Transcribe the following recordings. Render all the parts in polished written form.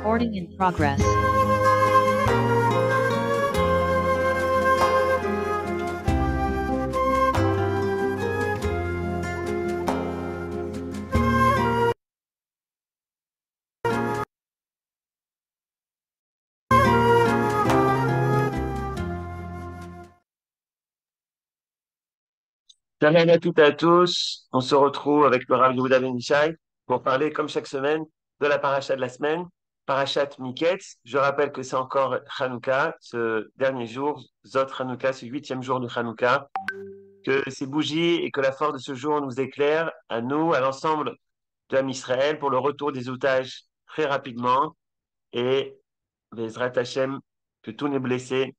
Recording in progress. Shalom à toutes et à tous. On se retrouve avec le Rav Yehuda Ben Ishai pour parler, comme chaque semaine, de la paracha de la semaine, parachat Miketz. Je rappelle que c'est encore Hanouka, ce dernier jour, Zot Hanouka, ce 8e jour de Hanouka, que ces bougies et que la force de ce jour nous éclaire à nous, à l'ensemble de l'âme Israël, pour le retour des otages très rapidement et Bezrat Hashem, que tous les blessés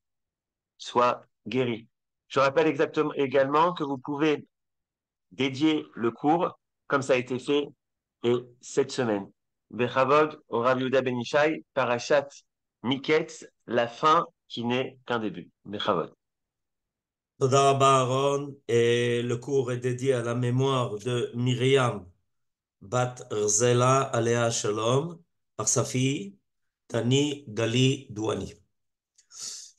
soient guéris. Je rappelle exactement également que vous pouvez dédier le cours, comme ça a été fait, et cette semaine. Bechavod au Rav Yehuda Ben Ishai, Parashat Miketz, la fin qui n'est qu'un début. Bechavod. Toda Rabba Aaron, et le cours est dédié à la mémoire de Myriam Bat Rzela Alea Shalom par sa fille Tani Gali Douani.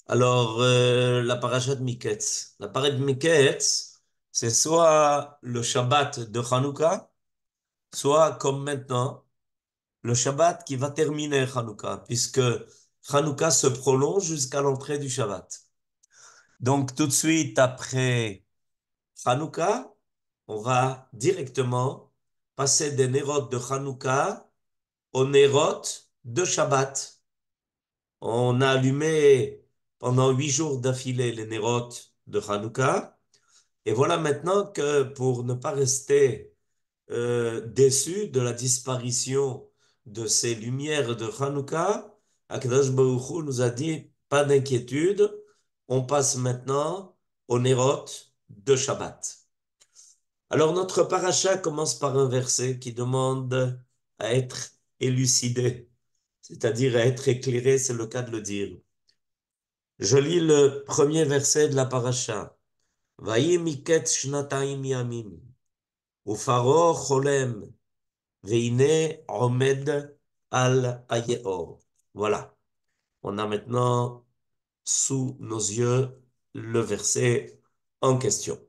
Alors, la parashat Miketz. La parashat Miketz, c'est soit le Shabbat de Hanouka, soit comme maintenant, le Shabbat qui va terminer Hanouka, puisque Hanouka se prolonge jusqu'à l'entrée du Shabbat. Donc, tout de suite après Hanouka, on va directement passer des nérotes de Hanouka aux nérotes de Shabbat. On a allumé pendant 8 jours d'affilée les nérotes de Hanouka. Et voilà maintenant que pour ne pas rester déçu de la disparition de ces lumières de Hanouka, Akadosh Baruch Hu nous a dit, pas d'inquiétude, on passe maintenant aux nérotes de Shabbat. Alors notre paracha commence par un verset qui demande à être élucidé, c'est-à-dire à être éclairé, c'est le cas de le dire. Je lis le premier verset de la paracha. Vayi miketz shnataim yamim, ufaro cholem, veine omed al ayeor. Voilà, on a maintenant sous nos yeux le verset en question.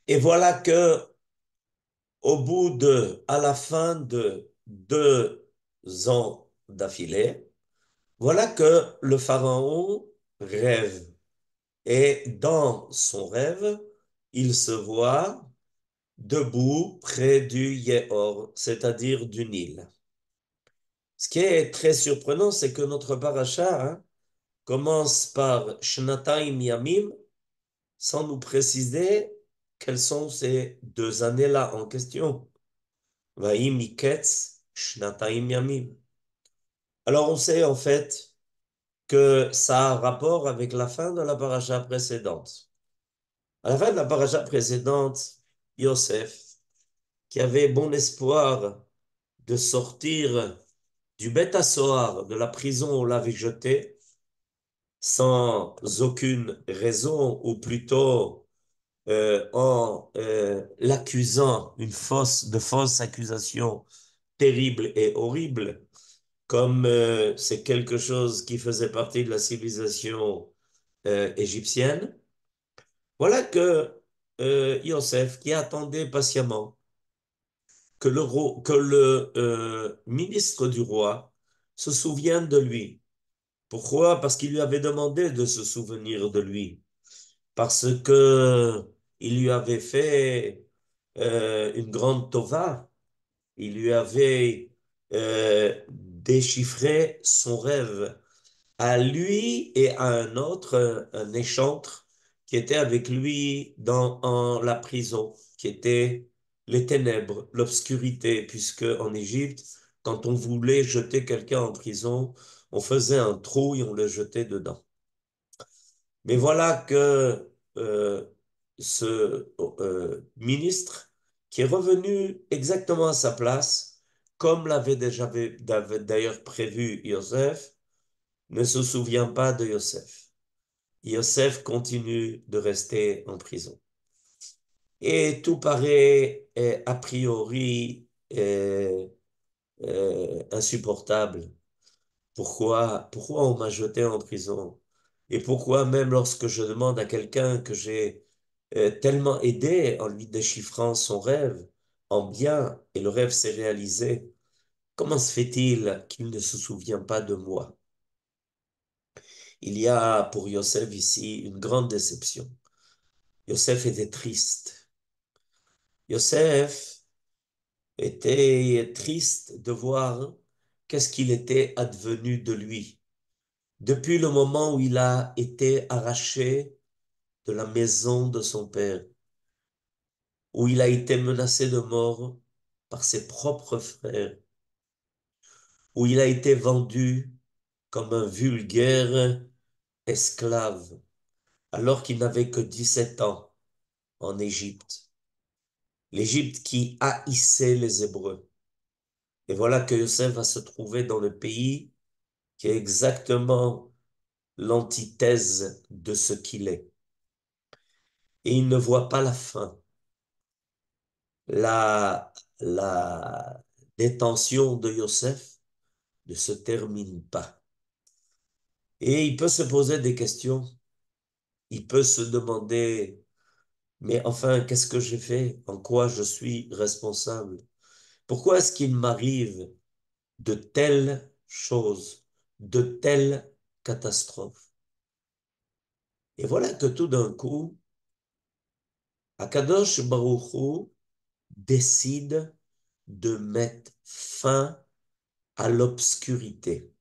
Et voilà que à la fin de 2 ans d'affilée, voilà que le pharaon rêve. Et dans son rêve, il se voit debout près du Yéhor, c'est-à-dire du Nil. Ce qui est très surprenant, c'est que notre paracha commence par Shnataim Yamim, sans nous préciser quelles sont ces 2 années-là en question. Vayi miketz shnataim yamim. Alors on sait en fait que ça a rapport avec la fin de la paracha précédente. À la fin de la paracha précédente, Yosef, qui avait bon espoir de sortir du Beth Soar, de la prison où on l'avait jeté, sans aucune raison, ou plutôt en l'accusant, de fausses accusations terribles et horribles, comme c'est quelque chose qui faisait partie de la civilisation égyptienne. Voilà que Yosef, qui attendait patiemment que le ministre du roi se souvienne de lui. Pourquoi? Parce qu'il lui avait demandé de se souvenir de lui. Parce que il lui avait fait une grande tova. Il lui avait déchiffré son rêve à lui et à un autre, un échantre qui était avec lui en la prison, qui était les ténèbres, l'obscurité, puisque en Égypte, quand on voulait jeter quelqu'un en prison, on faisait un trou et on le jetait dedans. Mais voilà que ce ministre, qui est revenu exactement à sa place, comme l'avait d'ailleurs prévu Yosef, ne se souvient pas de Yosef. Yosef continue de rester en prison. Et tout paraît a priori insupportable. Pourquoi on m'a jeté en prison? Et pourquoi même lorsque je demande à quelqu'un que j'ai tellement aidé en lui déchiffrant son rêve en bien, et le rêve s'est réalisé, comment se fait-il qu'il ne se souvient pas de moi? Il y a pour Yosef ici une grande déception. Yosef était triste. Yosef était triste de voir qu'est-ce qu'il était advenu de lui. Depuis le moment où il a été arraché de la maison de son père, où il a été menacé de mort par ses propres frères, où il a été vendu comme un vulgaire esclave, alors qu'il n'avait que 17 ans en Égypte. L'Égypte qui haïssait les Hébreux. Et voilà que Yosef va se trouver dans le pays qui est exactement l'antithèse de ce qu'il est. Et il ne voit pas la fin. La détention de Yosef ne se termine pas. Et il peut se poser des questions. Il peut se demander, mais enfin, qu'est-ce que j'ai fait? En quoi je suis responsable? Pourquoi est-ce qu'il m'arrive de telles choses, de telles catastrophes? Et voilà que tout d'un coup, Akadosh Baruch Hu décide de mettre fin à l'obscurité.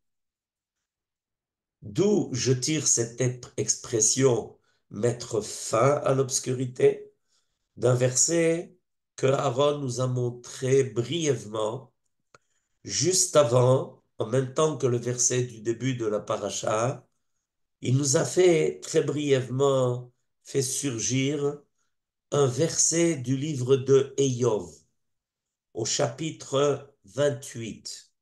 D'où je tire cette expression mettre fin à l'obscurité d'un verset que Aaron nous a montré brièvement juste avant, en même temps que le verset du début de la paracha. Il nous a fait très brièvement fait surgir un verset du livre de Eïov au chapitre 28.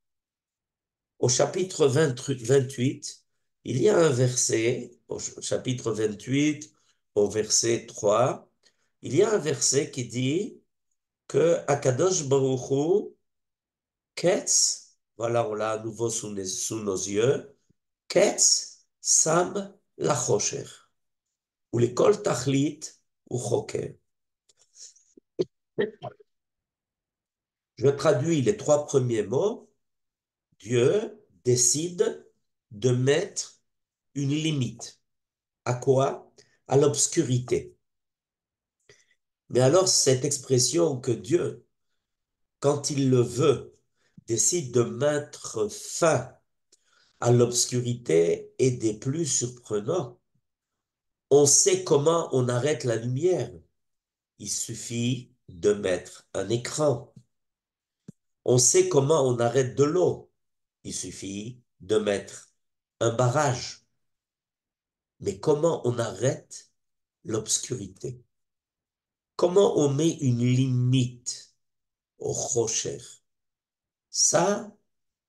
Au chapitre 28, il y a un verset, au chapitre 28, au verset 3, il y a un verset qui dit que Akadosh Baruch Hu, Ketz, voilà, on l'a à nouveau sous nos yeux, Ketz Sam Lachosher, ou les Kol Tachlit ou Choker. Je traduis les trois premiers mots. Dieu décide de mettre une limite. À quoi? À l'obscurité. Mais alors, cette expression que Dieu, quand il le veut, décide de mettre fin à l'obscurité est des plus surprenants. On sait comment on arrête la lumière. Il suffit de mettre un écran. On sait comment on arrête de l'eau. Il suffit de mettre un barrage. Mais comment on arrête l'obscurité? Comment on met une limite au rocher? Ça,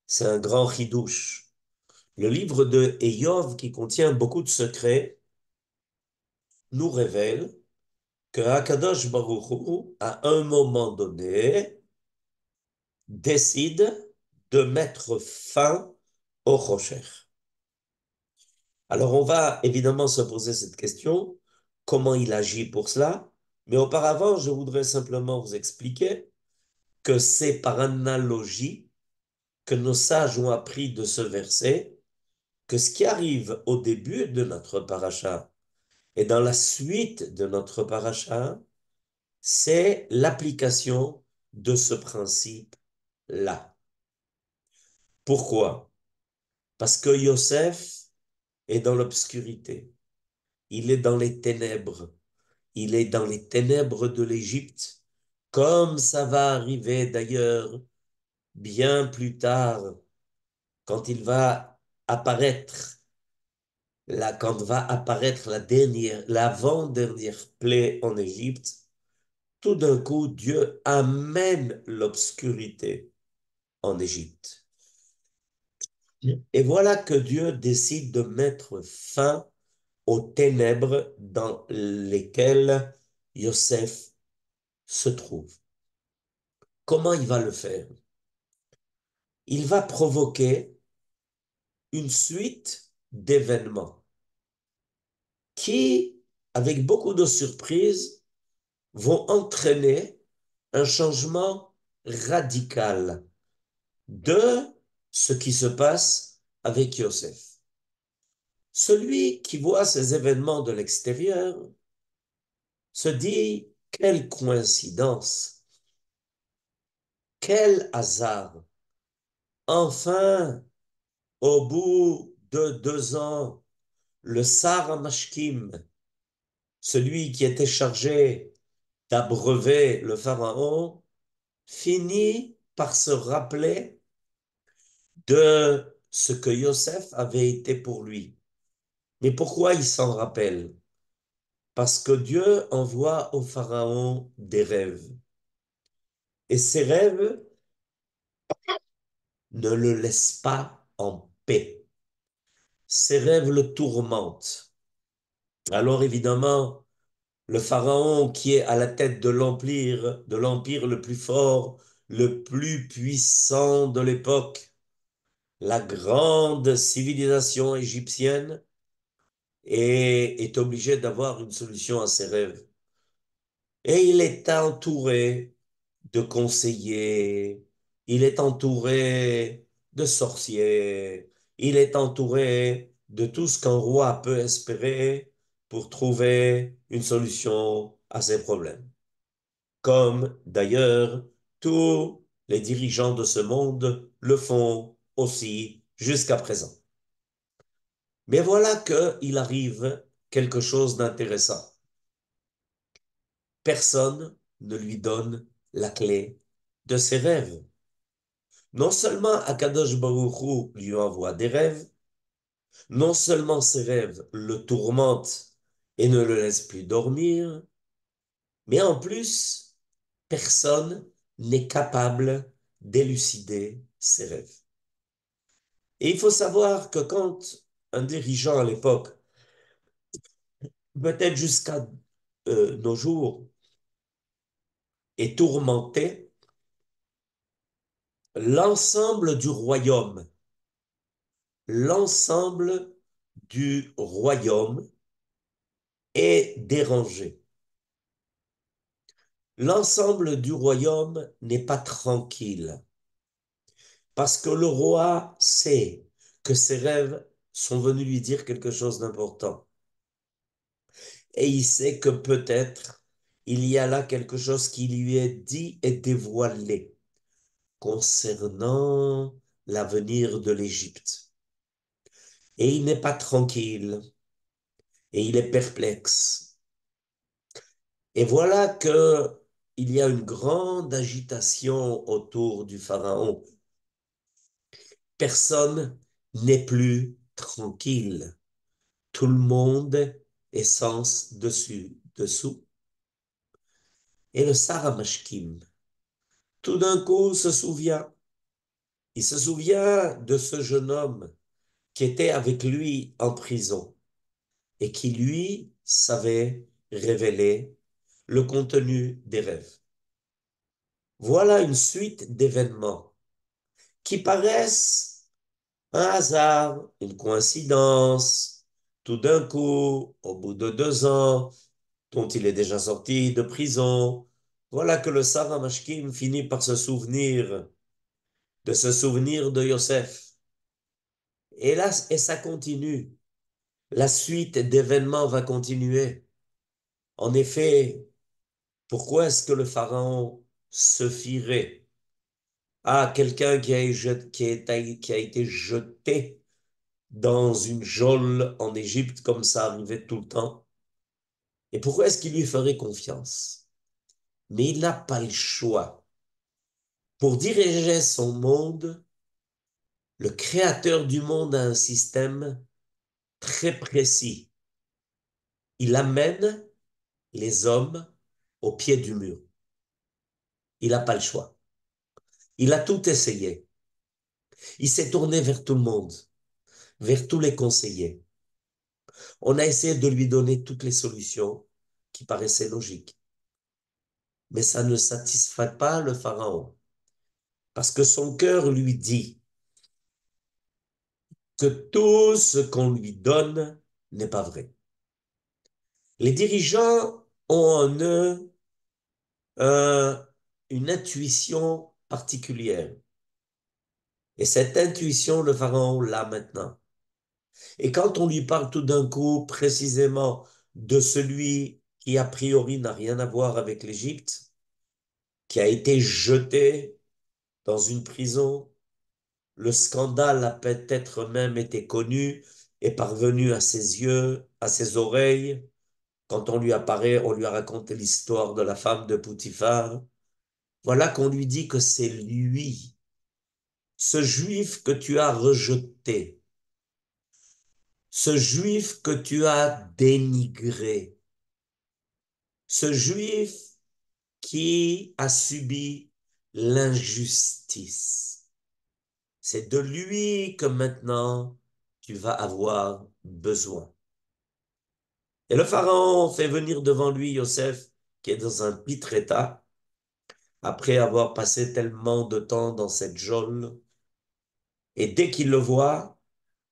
c'est un grand chidouche. Le livre de Eïov, qui contient beaucoup de secrets, nous révèle que Akadosh Baruch Hu, à un moment donné, décide de mettre fin au rocher. Alors, on va évidemment se poser cette question, comment il agit pour cela, mais auparavant, je voudrais simplement vous expliquer que c'est par analogie que nos sages ont appris de ce verset que ce qui arrive au début de notre paracha et dans la suite de notre paracha, c'est l'application de ce principe-là. Pourquoi? Parce que Yosef est dans l'obscurité, il est dans les ténèbres, il est dans les ténèbres de l'Égypte, comme ça va arriver d'ailleurs bien plus tard, quand il va apparaître, quand va apparaître l'avant-dernière plaie en Égypte, tout d'un coup, Dieu amène l'obscurité en Égypte. Et voilà que Dieu décide de mettre fin aux ténèbres dans lesquelles Yosef se trouve. Comment il va le faire? il va provoquer une suite d'événements qui, avec beaucoup de surprises, vont entraîner un changement radical de ce qui se passe avec Yosef. Celui qui voit ces événements de l'extérieur se dit, quelle coïncidence, quel hasard. Enfin, au bout de 2 ans, le Sar Mashkim, celui qui était chargé d'abreuver le pharaon, finit par se rappeler de ce que Yosef avait été pour lui. Mais pourquoi il s'en rappelle? Parce que Dieu envoie au pharaon des rêves. Et ces rêves ne le laissent pas en paix. Ces rêves le tourmentent. Alors évidemment, le pharaon qui est à la tête de l'empire le plus fort, le plus puissant de l'époque, la grande civilisation égyptienne, est obligé d'avoir une solution à ses rêves. Et il est entouré de conseillers, il est entouré de sorciers, il est entouré de tout ce qu'un roi peut espérer pour trouver une solution à ses problèmes. Comme d'ailleurs tous les dirigeants de ce monde le font aussi jusqu'à présent. Mais voilà qu'il arrive quelque chose d'intéressant. Personne ne lui donne la clé de ses rêves. Non seulement Akadosh Baruch Hu lui envoie des rêves, non seulement ses rêves le tourmentent et ne le laissent plus dormir, mais en plus, personne n'est capable d'élucider ses rêves. Et il faut savoir que quand un dirigeant à l'époque, peut-être jusqu'à nos jours, est tourmenté, l'ensemble du royaume, l'ensemble du royaume est dérangé. L'ensemble du royaume n'est pas tranquille parce que le roi sait que ses rêves sont venus lui dire quelque chose d'important. Et il sait que peut-être il y a là quelque chose qui lui est dit et dévoilé concernant l'avenir de l'Égypte. Et il n'est pas tranquille et il est perplexe. Et voilà que il y a une grande agitation autour du pharaon. Personne n'est plus tranquille. Tout le monde est sens dessus, dessous. Et le Saramashkim, tout d'un coup, se souvient. Il se souvient de ce jeune homme qui était avec lui en prison et qui, lui, savait révéler le contenu des rêves. Voilà une suite d'événements qui paraissent un hasard, une coïncidence. Tout d'un coup, au bout de 2 ans, dont il est déjà sorti de prison, voilà que le Sarah Mashkim finit par se souvenir de Yosef. Et là, et ça continue. La suite d'événements va continuer. En effet, pourquoi est-ce que le pharaon se fierait à quelqu'un qui a été jeté dans une geôle en Égypte comme ça arrivait tout le temps? Et pourquoi est-ce qu'il lui ferait confiance? Mais il n'a pas le choix. Pour diriger son monde, le créateur du monde a un système très précis. Il amène les hommes au pied du mur. Il n'a pas le choix. Il a tout essayé. Il s'est tourné vers tout le monde, vers tous les conseillers. On a essayé de lui donner toutes les solutions qui paraissaient logiques. Mais ça ne satisfait pas le pharaon. parce que son cœur lui dit que tout ce qu'on lui donne n'est pas vrai. Les dirigeants ont en eux un- une intuition particulière. Et cette intuition, le pharaon l'a maintenant. Et quand on lui parle tout d'un coup précisément de celui qui a priori n'a rien à voir avec l'Égypte, qui a été jeté dans une prison, le scandale a peut-être même été connu et parvenu à ses yeux, à ses oreilles. Quand on lui apparaît, on lui a raconté l'histoire de la femme de Poutifar. Voilà qu'on lui dit que c'est lui, ce juif que tu as rejeté, ce juif que tu as dénigré, ce juif qui a subi l'injustice. C'est de lui que maintenant tu vas avoir besoin. Et le pharaon fait venir devant lui Yosef, qui est dans un pitre état, après avoir passé tellement de temps dans cette geôle. Et dès qu'il le voit,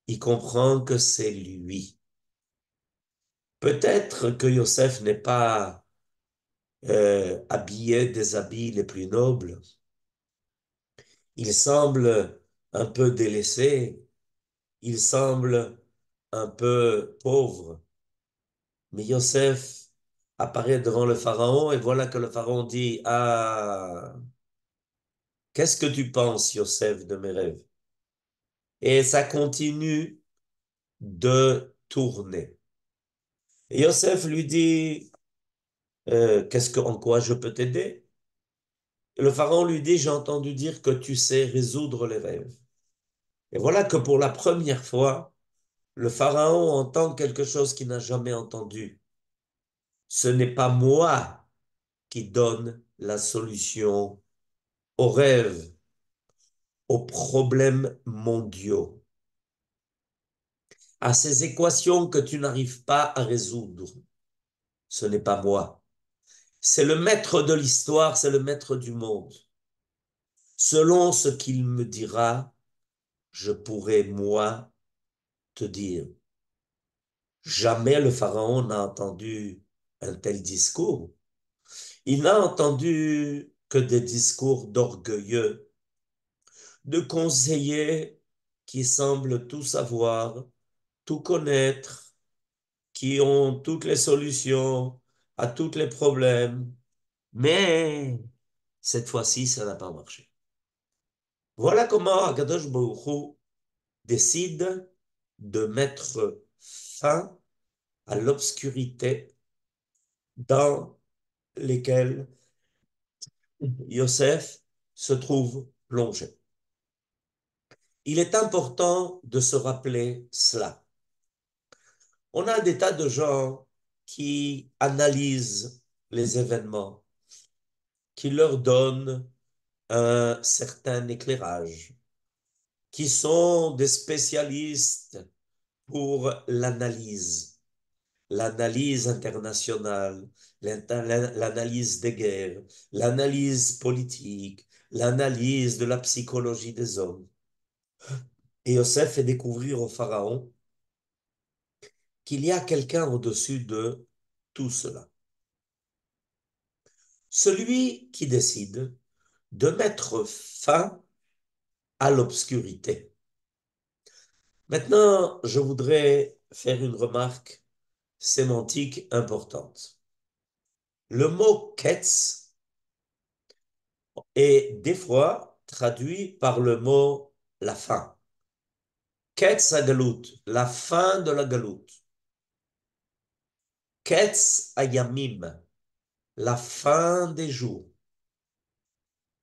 il comprend que c'est lui. Peut-être que Yosef n'est pas habillé des habits les plus nobles. Il semble un peu délaissé, il semble un peu pauvre. Mais Yosef apparaît devant le pharaon et voilà que le pharaon dit, ah, qu'est-ce que tu penses, Yosef, de mes rêves? Et ça continue de tourner. Et Yosef lui dit, en quoi je peux t'aider? Et le pharaon lui dit, j'ai entendu dire que tu sais résoudre les rêves. Et voilà que pour la première fois, le pharaon entend quelque chose qu'il n'a jamais entendu. Ce n'est pas moi qui donne la solution aux rêves, aux problèmes mondiaux, à ces équations que tu n'arrives pas à résoudre. Ce n'est pas moi. C'est le maître de l'histoire, c'est le maître du monde. Selon ce qu'il me dira, je pourrai, moi, te dire. Jamais le pharaon n'a entendu un tel discours. Il n'a entendu que des discours d'orgueilleux, de conseillers qui semblent tout savoir, tout connaître, qui ont toutes les solutions à tous les problèmes. Mais cette fois-ci, ça n'a pas marché. Voilà comment Akadosh Baruch Hu décide de mettre fin à l'obscurité dans lesquelles Yosef se trouve plongé. Il est important de se rappeler cela. On a des tas de gens qui analysent les événements, qui leur donnent un certain éclairage, qui sont des spécialistes pour l'analyse internationale, l'analyse des guerres, l'analyse politique, l'analyse de la psychologie des hommes. Et Yosef fait découvrir au Pharaon qu'il y a quelqu'un au-dessus de tout cela. Celui qui décide de mettre fin à l'obscurité. Maintenant, je voudrais faire une remarque sémantique importante. Le mot Ketz est des fois traduit par le mot la fin. Ketz Hagalut, la fin de la Galut. Ketz Hayamim, la fin des jours.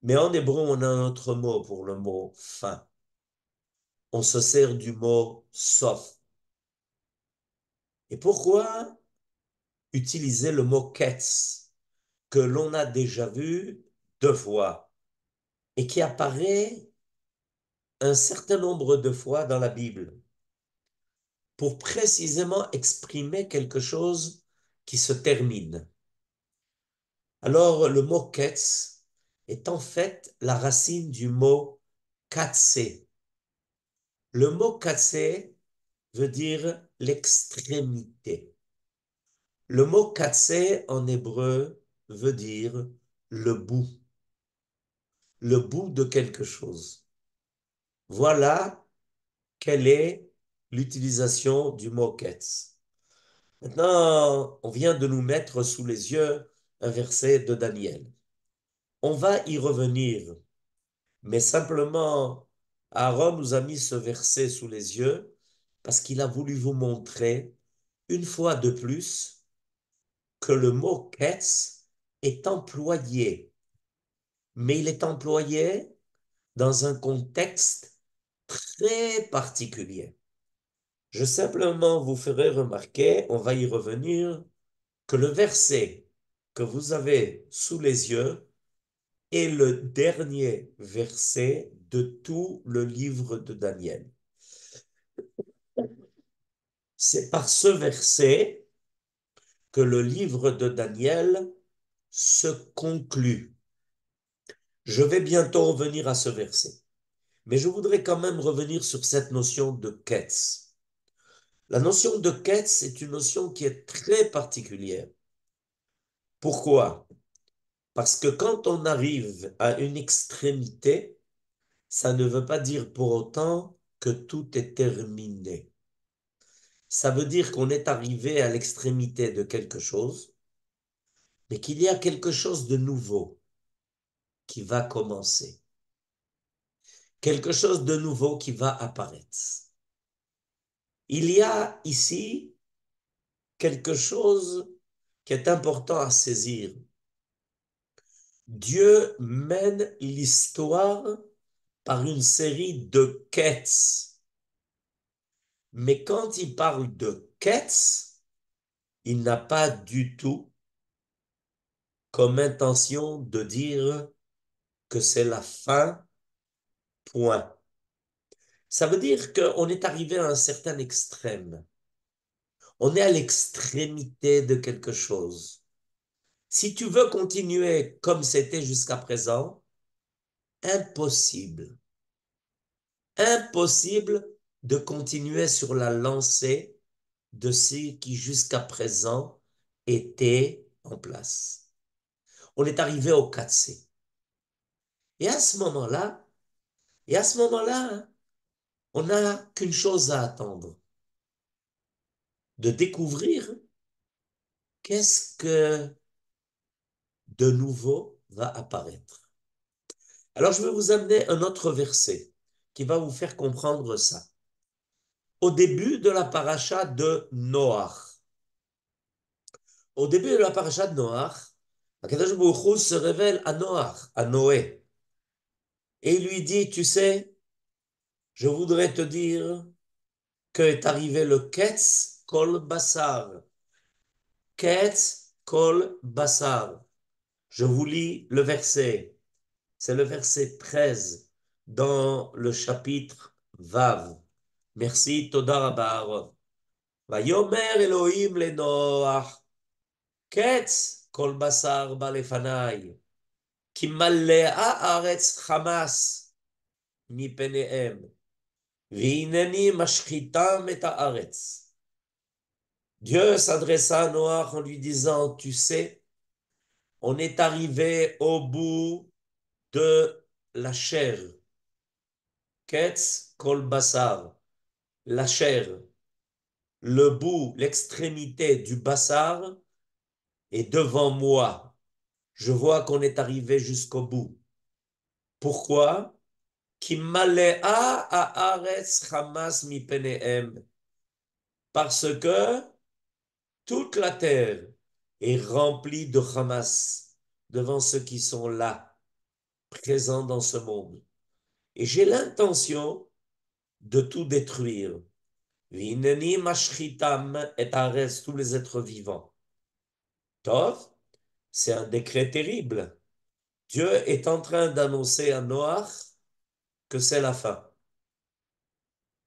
Mais en hébreu, on a un autre mot pour le mot fin. On se sert du mot sof. Et pourquoi utiliser le mot ketz que l'on a déjà vu deux fois et qui apparaît un certain nombre de fois dans la Bible pour précisément exprimer quelque chose qui se termine. Alors le mot ketz est en fait la racine du mot katsé. Le mot katsé veut dire l'extrémité. Le mot katsé en hébreu veut dire le bout de quelque chose. Voilà quelle est l'utilisation du mot ketz. Maintenant, on vient de nous mettre sous les yeux un verset de Daniel. On va y revenir, mais simplement, Aaron nous a mis ce verset sous les yeux parce qu'il a voulu vous montrer une fois de plus que le mot ketz est employé, mais il est employé dans un contexte très particulier. Je simplement vous ferai remarquer, on va y revenir, que le verset que vous avez sous les yeux est le dernier verset de tout le livre de Daniel. C'est par ce verset que le livre de Daniel se conclut. Je vais bientôt revenir à ce verset, mais je voudrais quand même revenir sur cette notion de ketz. La notion de ketz est une notion qui est très particulière. Pourquoi? Parce que quand on arrive à une extrémité, ça ne veut pas dire pour autant que tout est terminé. Ça veut dire qu'on est arrivé à l'extrémité de quelque chose, mais qu'il y a quelque chose de nouveau qui va commencer. Quelque chose de nouveau qui va apparaître. Il y a ici quelque chose qui est important à saisir. Dieu mène l'histoire par une série de quêtes. Mais quand il parle de quêtes, il n'a pas du tout comme intention de dire que c'est la fin, point. Ça veut dire qu'on est arrivé à un certain extrême. On est à l'extrémité de quelque chose. Si tu veux continuer comme c'était jusqu'à présent, impossible. Impossible de continuer sur la lancée de ce qui jusqu'à présent était en place. On est arrivé au 4C. Et à ce moment-là, hein, on n'a qu'une chose à attendre, de découvrir qu'est-ce que de nouveau va apparaître. Alors je vais vous amener un autre verset qui va vous faire comprendre ça. Au début de la paracha de Noach, au début de la paracha de Noach, Akadosh Baruch Hu se révèle à Noach, à Noé, et il lui dit, tu sais, je voudrais te dire que est arrivé le Ketz Kol Basar. Ketz Kol Basar. Je vous lis le verset. C'est le verset 13 dans le chapitre Vav. Merci, Toda Rabba Aaron. Vayomer Elohim le Noach. Ketz Kol Basar Balefanaï. Ki malea Aretz Hamas mi penehem. V'hineni mashchitam et haaretz. Dieu s'adressa à Noach en lui disant, tu sais, on est arrivé au bout de la chair. Ketz kol basar, la chair, le bout, l'extrémité du basar est devant moi. Je vois qu'on est arrivé jusqu'au bout. Pourquoi? Ki malea haaretz hamas mi penehem. Parce que toute la terre est remplie de Hamas devant ceux qui sont là, présents dans ce monde. Et j'ai l'intention de tout détruire. Vineni mashchitam et ares, tous les êtres vivants. Tov, c'est un décret terrible. Dieu est en train d'annoncer à Noach que c'est la fin.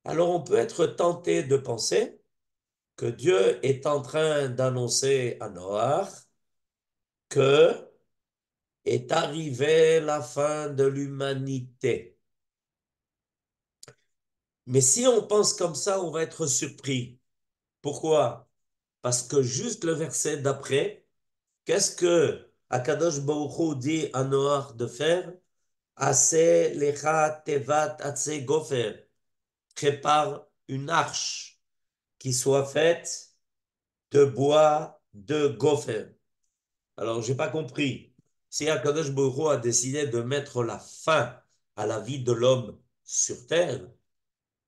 Alors on peut être tenté de penser que Dieu est en train d'annoncer à Noach que est arrivée la fin de l'humanité. Mais si on pense comme ça, on va être surpris. Pourquoi? Parce que juste le verset d'après, qu'est-ce que Akadosh Baruch Hu dit à Noach de faire? Assez lecha tevat atse gofer. Prépare une arche qui soit faite de bois de gopher. Alors, j'ai pas compris. Si Akadosh Baruch Hu a décidé de mettre la fin à la vie de l'homme sur terre,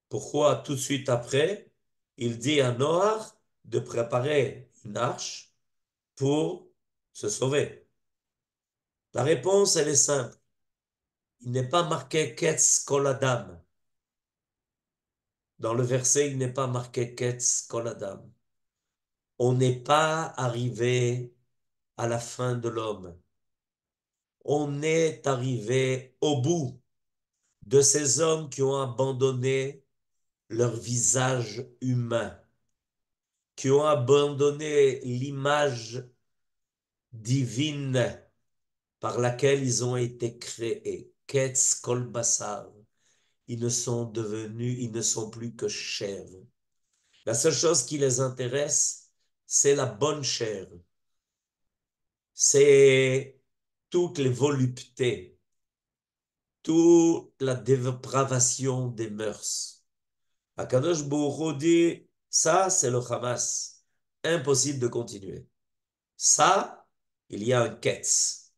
pourquoi tout de suite après, il dit à Noach de préparer une arche pour se sauver? La réponse, elle est simple. Il n'est pas marqué Ketz Kol Adam. Dans le verset, il n'est pas marqué Ketz Kol Adam. On n'est pas arrivé à la fin de l'homme. On est arrivé au bout de ces hommes qui ont abandonné leur visage humain, qui ont abandonné l'image divine par laquelle ils ont été créés. Ketz Kol Basar. Ils ne sont plus que chair. La seule chose qui les intéresse, c'est la bonne chair. C'est toutes les voluptés, toute la dépravation des mœurs. Akadosh Baruch Hu dit, ça c'est le Hamas. Impossible de continuer. Ça, il y a un ketz.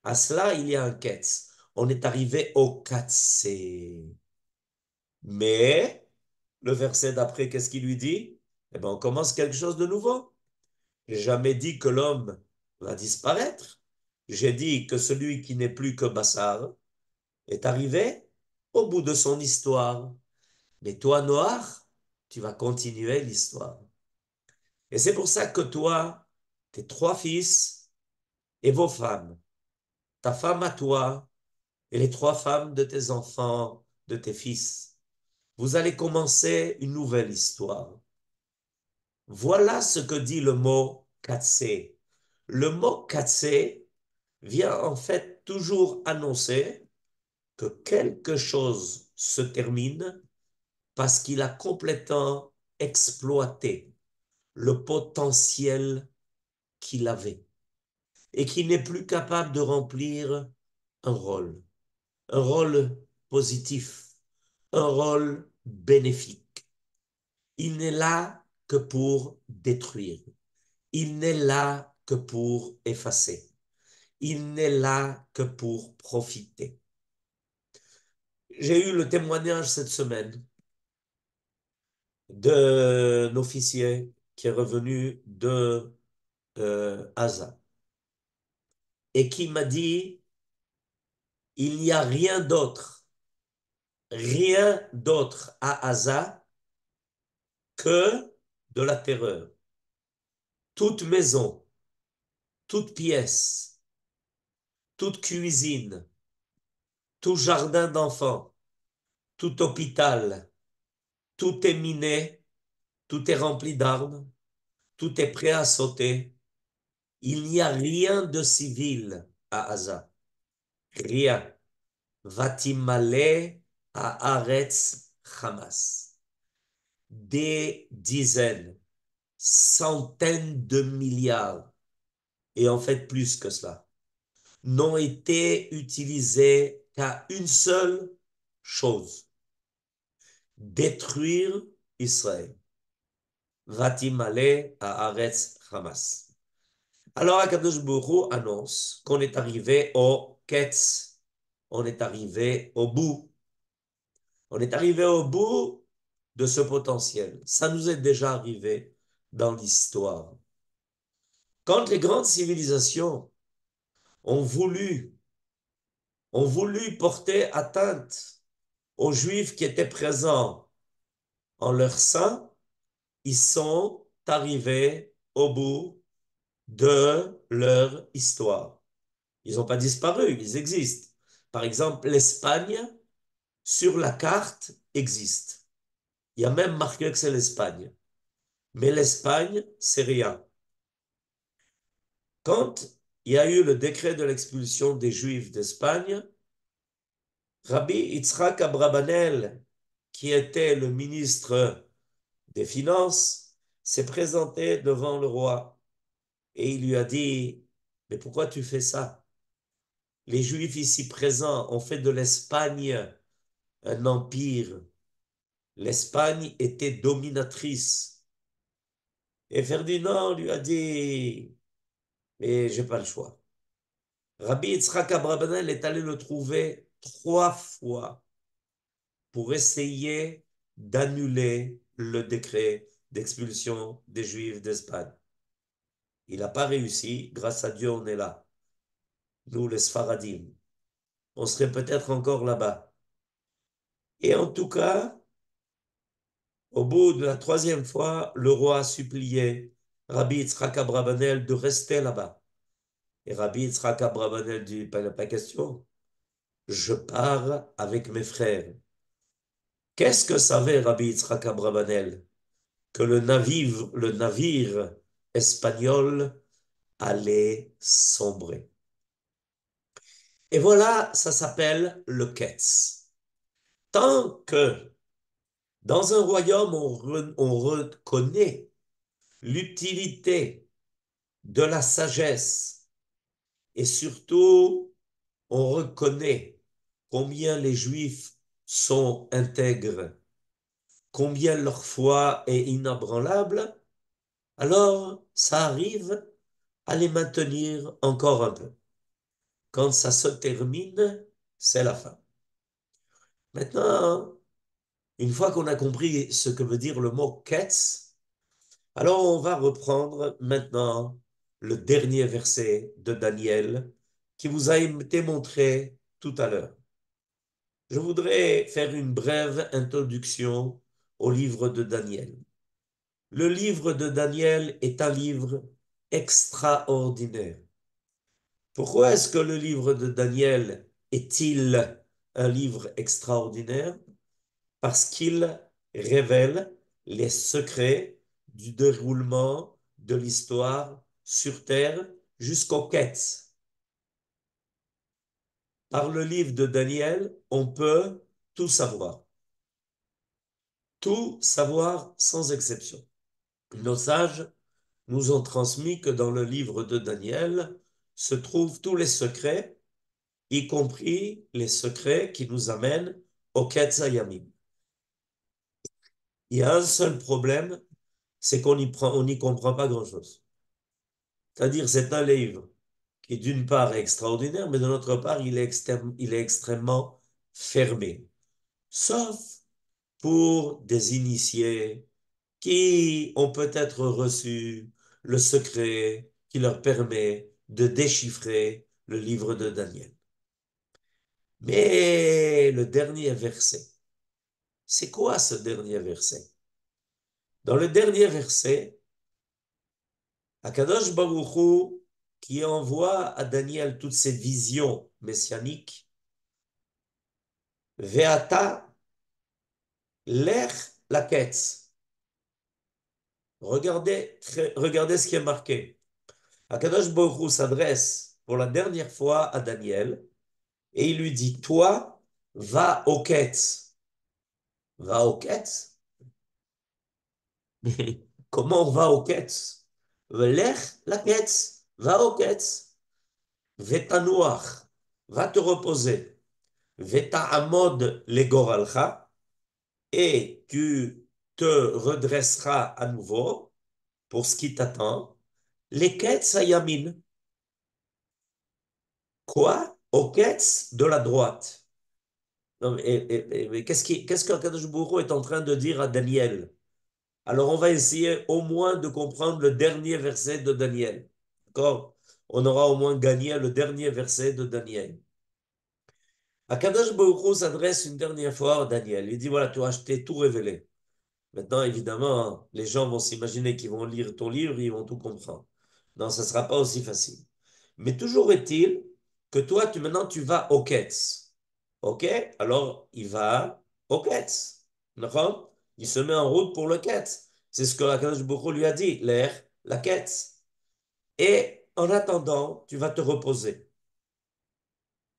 À cela, il y a un ketz. On est arrivé au katsé. Mais, le verset d'après, qu'est-ce qu'il lui dit? Eh bien, on commence quelque chose de nouveau. J'ai jamais dit que l'homme va disparaître. J'ai dit que celui qui n'est plus que Bassar est arrivé au bout de son histoire. Mais toi, Noir, tu vas continuer l'histoire. Et c'est pour ça que toi, tes trois fils et vos femmes, ta femme à toi et les trois femmes de tes enfants, de tes fils, vous allez commencer une nouvelle histoire. Voilà ce que dit le mot katsé. Le mot katsé vient en fait toujours annoncer que quelque chose se termine parce qu'il a complètement exploité le potentiel qu'il avait et qu'il n'est plus capable de remplir un rôle positif, un rôle bénéfique. Il n'est là que pour détruire. Il n'est là que pour effacer. Il n'est là que pour profiter. J'ai eu le témoignage cette semaine d'un officier qui est revenu de Gaza et qui m'a dit, il n'y a rien d'autre à Gaza que de la terreur. Toute maison, toute pièce, toute cuisine, tout jardin d'enfants, tout hôpital, tout est miné, tout est rempli d'armes, tout est prêt à sauter. Il n'y a rien de civil à Gaza. Rien. Vatimale à Aretz Hamas. Des dizaines, centaines de milliards, et en fait plus que cela, n'ont été utilisés qu'à une seule chose, détruire Israël. Vatimale à Aretz Hamas. Alors Akadosh Baruch Hu annonce qu'on est arrivé au Ketz, on est arrivé au bout. On est arrivé au bout de ce potentiel. Ça nous est déjà arrivé dans l'histoire. Quand les grandes civilisations ont voulu, ont voulu porter atteinte aux Juifs qui étaient présents en leur sein, ils sont arrivés au bout de leur histoire. Ils n'ont pas disparu, ils existent. Par exemple, l'Espagne, sur la carte, existe. Il y a même marqué que c'est l'Espagne. Mais l'Espagne, c'est rien. Quand il y a eu le décret de l'expulsion des Juifs d'Espagne. Rabbi Yitzhak Abrabanel, qui était le ministre des Finances, s'est présenté devant le roi et il lui a dit, mais pourquoi tu fais ça? Les Juifs ici présents ont fait de l'Espagne un empire. L'Espagne était dominatrice. Et Ferdinand lui a dit, mais j'ai pas le choix. Rabbi Yitzhak Abrabanel est allé le trouver 3 fois pour essayer d'annuler le décret d'expulsion des Juifs d'Espagne. Il n'a pas réussi, grâce à Dieu on est là, nous les Sfaradim. On serait peut-être encore là-bas. Et en tout cas, au bout de la 3e fois, le roi a supplié Rabbi Yitzhak Abrabanel de rester là-bas. Et Rabbi Yitzhak Abrabanel dit, pas question, je pars avec mes frères. Qu'est-ce que savait Rabbi Yitzhak Abrabanel? Que le navire espagnol allait sombrer. Et voilà, ça s'appelle le Ketz. Tant que dans un royaume on reconnaît l'utilité de la sagesse et surtout on reconnaît combien les Juifs sont intègres, combien leur foi est inébranlable, alors ça arrive à les maintenir encore un peu. Quand ça se termine, c'est la fin. Maintenant, une fois qu'on a compris ce que veut dire le mot Ketz, alors on va reprendre maintenant le dernier verset de Daniel qui vous a été montré tout à l'heure. Je voudrais faire une brève introduction au livre de Daniel. Le livre de Daniel est un livre extraordinaire. Pourquoi est-ce que le livre de Daniel est-il un livre extraordinaire? Parce qu'il révèle les secrets du déroulement de l'histoire sur Terre jusqu'aux quêtes. Par le livre de Daniel, on peut tout savoir sans exception. Nos sages nous ont transmis que dans le livre de Daniel se trouvent tous les secrets, y compris les secrets qui nous amènent au Ketzayamim. Il y a un seul problème, c'est qu'on n'y comprend pas grand-chose. C'est-à-dire, c'est un livre qui, d'une part, est extraordinaire, mais de l'autre part, il est extrêmement fermé. Sauf pour des initiés qui ont peut-être reçu le secret qui leur permet de déchiffrer le livre de Daniel. Mais le dernier verset, c'est quoi ce dernier verset? Dans le dernier verset, Akadosh Baruch Hu, qui envoie à Daniel toutes ces visions messianiques, Veata lech laketz. Regardez ce qui est marqué. Akadosh Baruch Hu s'adresse pour la dernière fois à Daniel et il lui dit, toi, va au Ketz. Va au Ketz? Mais comment on va au Ketz? Lech laketz. Va au Ketz. Vetanoach. Va te reposer. Veta'amod legoralcha. Et tu te redresseras à nouveau pour ce qui t'attend. Les Ketz Yamin. Quoi? Au Ketz de la droite. Non, mais qu'est-ce que Kadosh Baruch Hu est en train de dire à Daniel? Alors on va essayer au moins de comprendre le dernier verset de Daniel. D'accord? On aura au moins gagné le dernier verset de Daniel. Akadosh Baruch Hu s'adresse une dernière fois à Daniel. Il dit, voilà, tu as acheté tout révélé. Maintenant, évidemment, les gens vont s'imaginer qu'ils vont lire ton livre, ils vont tout comprendre. Non, ça ne sera pas aussi facile. Mais toujours est-il que toi, maintenant, tu vas au Ketz. OK? Alors, il va au Ketz. D'accord? Il se met en route pour le Ketz. C'est ce que la Baruch Hu lui a dit, l'air, la Ketz. Et En attendant, tu vas te reposer.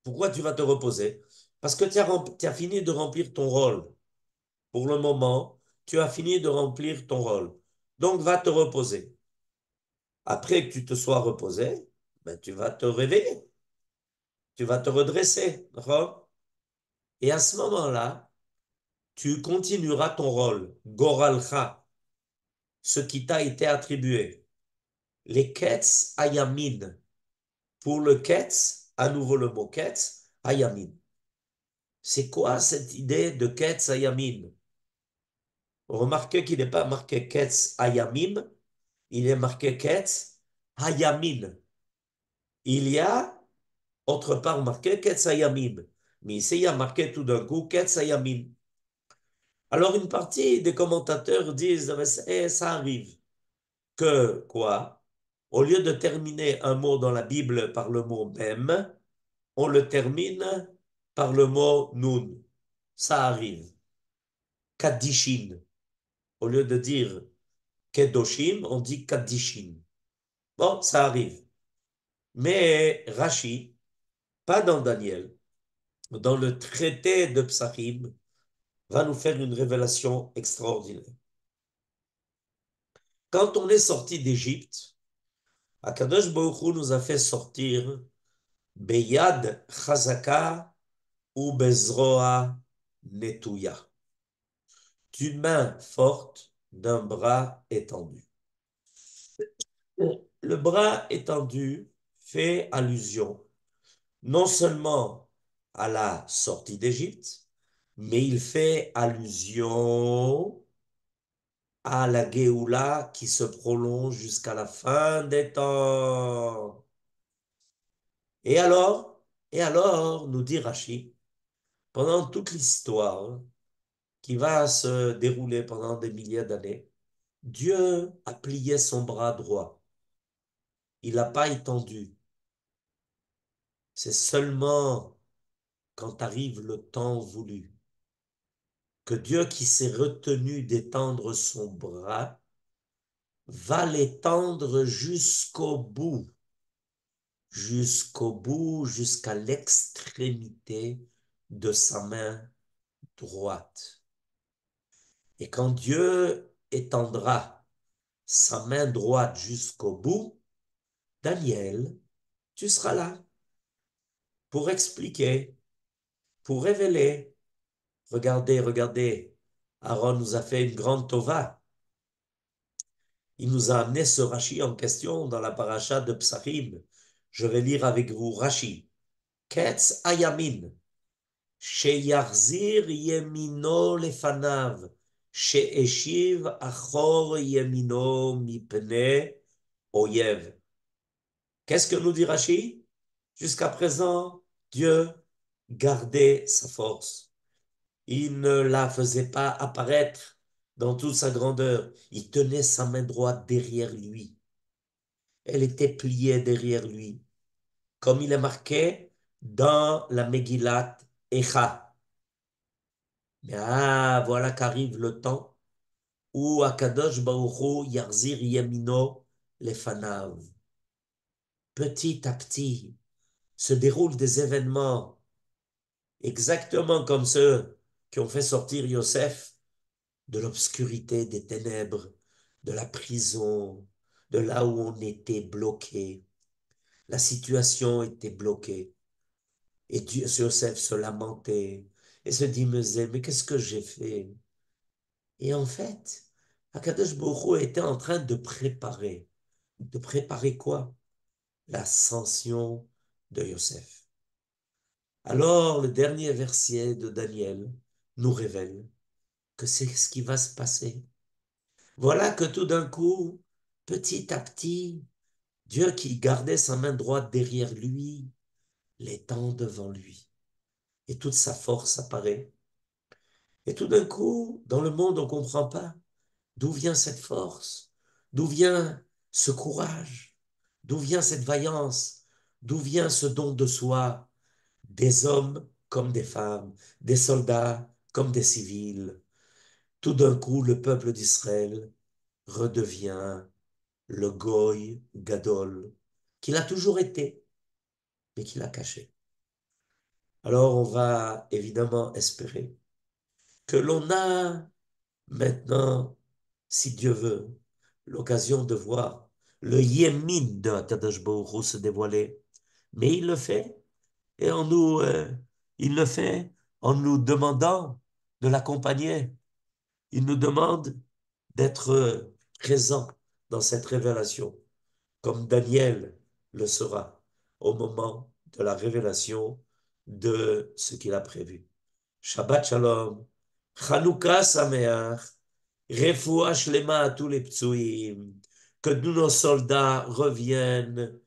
Pourquoi tu vas te reposer? Parce que tu as fini de remplir ton rôle. Pour le moment, tu as fini de remplir ton rôle. Donc, va te reposer. Après que tu te sois reposé, ben, tu vas te réveiller. Tu vas te redresser. D'accord. Et à ce moment-là, tu continueras ton rôle. Goralcha, ce qui t'a été attribué. Les ketz ayamin. Pour le ketz, à nouveau le mot ketz, ayamin. C'est quoi cette idée de ketz ayamin? Remarquez qu'il n'est pas marqué ketz ayamim, il est marqué ketz hayamin. Il y a autre part marqué ketz hayamim. Mais ici, il y a marqué tout d'un coup ketz hayamin. Alors, une partie des commentateurs disent, mais ça arrive. Que quoi? Au lieu de terminer un mot dans la Bible par le mot même, on le termine par le mot nun. Ça arrive. Kaddishin. Au lieu de dire kedoshim, on dit kaddishin. Bon, ça arrive. Mais Rashi, pas dans Daniel, dans le traité de Psachim, va nous faire une révélation extraordinaire. Quand on est sorti d'Égypte, Akadosh Baruch Hu nous a fait sortir Beyad Chazaka ou Bezroa Netuya, d'une main forte, d'un bras étendu. Le bras étendu fait allusion non seulement à la sortie d'Égypte, mais il fait allusion à la Géoula qui se prolonge jusqu'à la fin des temps. Et alors, nous dit Rashi, pendant toute l'histoire qui va se dérouler pendant des milliers d'années, Dieu a plié son bras droit. Il n'a pas étendu. C'est seulement quand arrive le temps voulu que Dieu qui s'est retenu d'étendre son bras va l'étendre jusqu'au bout, jusqu'à l'extrémité de sa main droite. Et quand Dieu étendra sa main droite jusqu'au bout, Daniel, tu seras là pour expliquer, pour révéler. Regardez, regardez, Aaron nous a fait une grande tova. Il nous a amené ce Rashi en question dans la paracha de Psachim. Je vais lire avec vous Rashi. Ketz ayamin, sheyachzir yemino lefanav, sheeshiv achor yemino mipne oyev. Qu'est-ce que nous dit Rashi? Jusqu'à présent, Dieu gardait sa force. Il ne la faisait pas apparaître dans toute sa grandeur. Il tenait sa main droite derrière lui. Elle était pliée derrière lui, comme il est marqué dans la Megillat Echa. Mais voilà qu'arrive le temps où Akadosh Baruch Hu Yarzir Yemino Lefanav. Petit à petit se déroulent des événements exactement comme ceux qui ont fait sortir Yosef de l'obscurité, des ténèbres, de la prison, de là où on était bloqué. La situation était bloquée. Et Dieu, Joseph se lamentait et se disait, mais qu'est-ce que j'ai fait? Et en fait, Akadosh Baruch Hu était en train de préparer. De préparer quoi? L'ascension de Yosef. Alors, le dernier verset de Daniel nous révèle que c'est ce qui va se passer. Voilà que tout d'un coup, petit à petit, Dieu qui gardait sa main droite derrière lui, l'étend devant lui. Et toute sa force apparaît. Et tout d'un coup, dans le monde, on ne comprend pas d'où vient cette force, d'où vient ce courage, d'où vient cette vaillance, d'où vient ce don de soi, des hommes comme des femmes, des soldats comme des civils. Tout d'un coup, le peuple d'Israël redevient le Goy Gadol, qu'il a toujours été, mais qu'il a caché. Alors on va évidemment espérer que l'on a maintenant, si Dieu veut, l'occasion de voir le Yémin de Akadosh Baruch Hu se dévoiler. Mais il le fait, et il le fait en nous demandant de l'accompagner. Il nous demande d'être présent dans cette révélation, comme Daniel le sera au moment de la révélation de ce qu'il a prévu. Shabbat Shalom, Chanukah Sameach, Refoua Shlema à tous les ptsuim, que tous nos soldats reviennent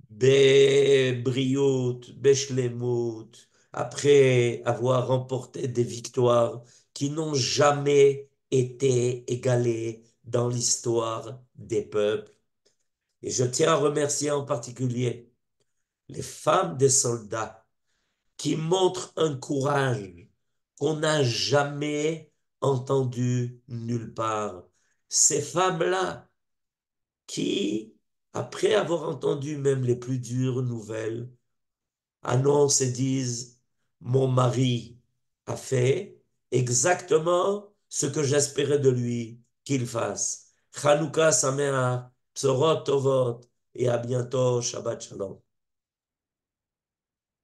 Bebriout, Beshlemut, après avoir remporté des victoires qui n'ont jamais été égalées dans l'histoire des peuples. Et je tiens à remercier en particulier les femmes des soldats qui montrent un courage qu'on n'a jamais entendu nulle part. Ces femmes-là qui, après avoir entendu même les plus dures nouvelles, annoncent et disent, mon mari a fait exactement ce que j'espérais de lui qu'il fasse. Chanukah Sameach, Bsorot Tovot, et à bientôt, Shabbat Shalom.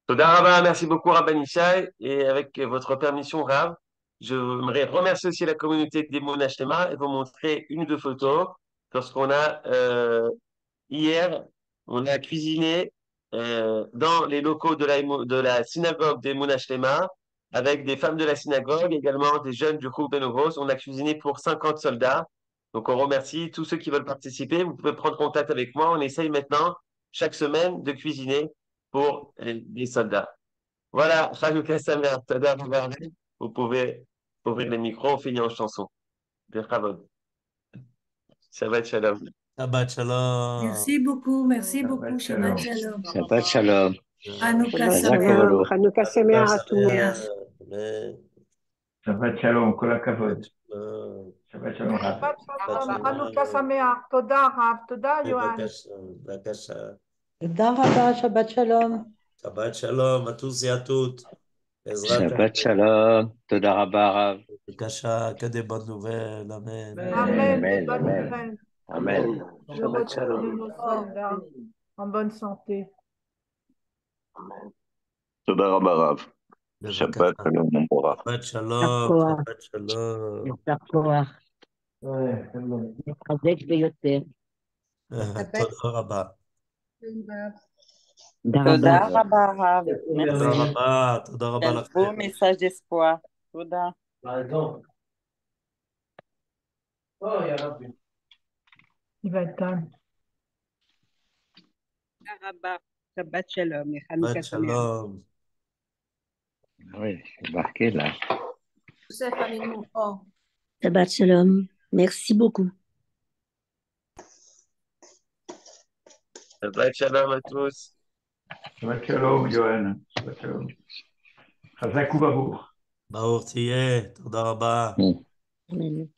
Toda Rabba, merci beaucoup Rabban Ishai. Et avec votre permission, Rav, je voudrais remercier aussi la communauté des Monachdema et vous montrer une ou deux photos. Lorsqu'on a hier, on a cuisiné dans les locaux de la synagogue des Monachdema avec des femmes de la synagogue, également des jeunes du groupe Benogros. On a cuisiné pour 50 soldats. Donc on remercie tous ceux qui veulent participer. Vous pouvez prendre contact avec moi. On essaye maintenant chaque semaine de cuisiner pour des soldats. Voilà, Chanukah Sameach, Toda Rabba. Vous pouvez ouvrir les micros, on finit en chanson. Bechavod. Shabbat Shalom. Shabbat Shalom. Merci beaucoup, Shabbat Shalom. Shabbat Shalom. Hanouka Chazak Sameach. Ovalou. Chanukah Sameach à tous. Amen. Shabbat Shalom, Kol HaKavod. Shalom. Shabbat Shalom, Rav. Shabbat Shalom, Hanouka Sameach, Toda Rav, Toda Yohan. Brakasha. תודה רבה, שבת שלום. Shabbat Shalom à tous et à toutes. Ezrat Shabbat Shalom. Toda Rabba Rav. Brakasha, que des bonnes nouvelles. Amen. Amen, de Amen, bonnes amen. nouvelles. Amen. Le retour de nos soldats en bonne santé. תודה רבה רב. שבת Brakasha. שלום ומבורך. Shabbat Shalom. כוח. Shabbat Shalom. יישר כוח. מחזק ביותר. Toda Rabba. תודה תודה רבה. רבה, הרב. Toda Rabba. Toda Rabba Un beau לכם. message d'espoir. תודה. Il va être calme. תודה רבה. שבת שלום. וחנוכה Shabbat שמח. Shalom. Oui, c'est marqué là. Shabbat Shalom. Merci beaucoup. Shabbat Shalom à tous. Shabbat Shalom, Yohan. Shabbat Shalom. Chazak Uvabour. Baruch Tiyeh. Toda Rabba. Amen.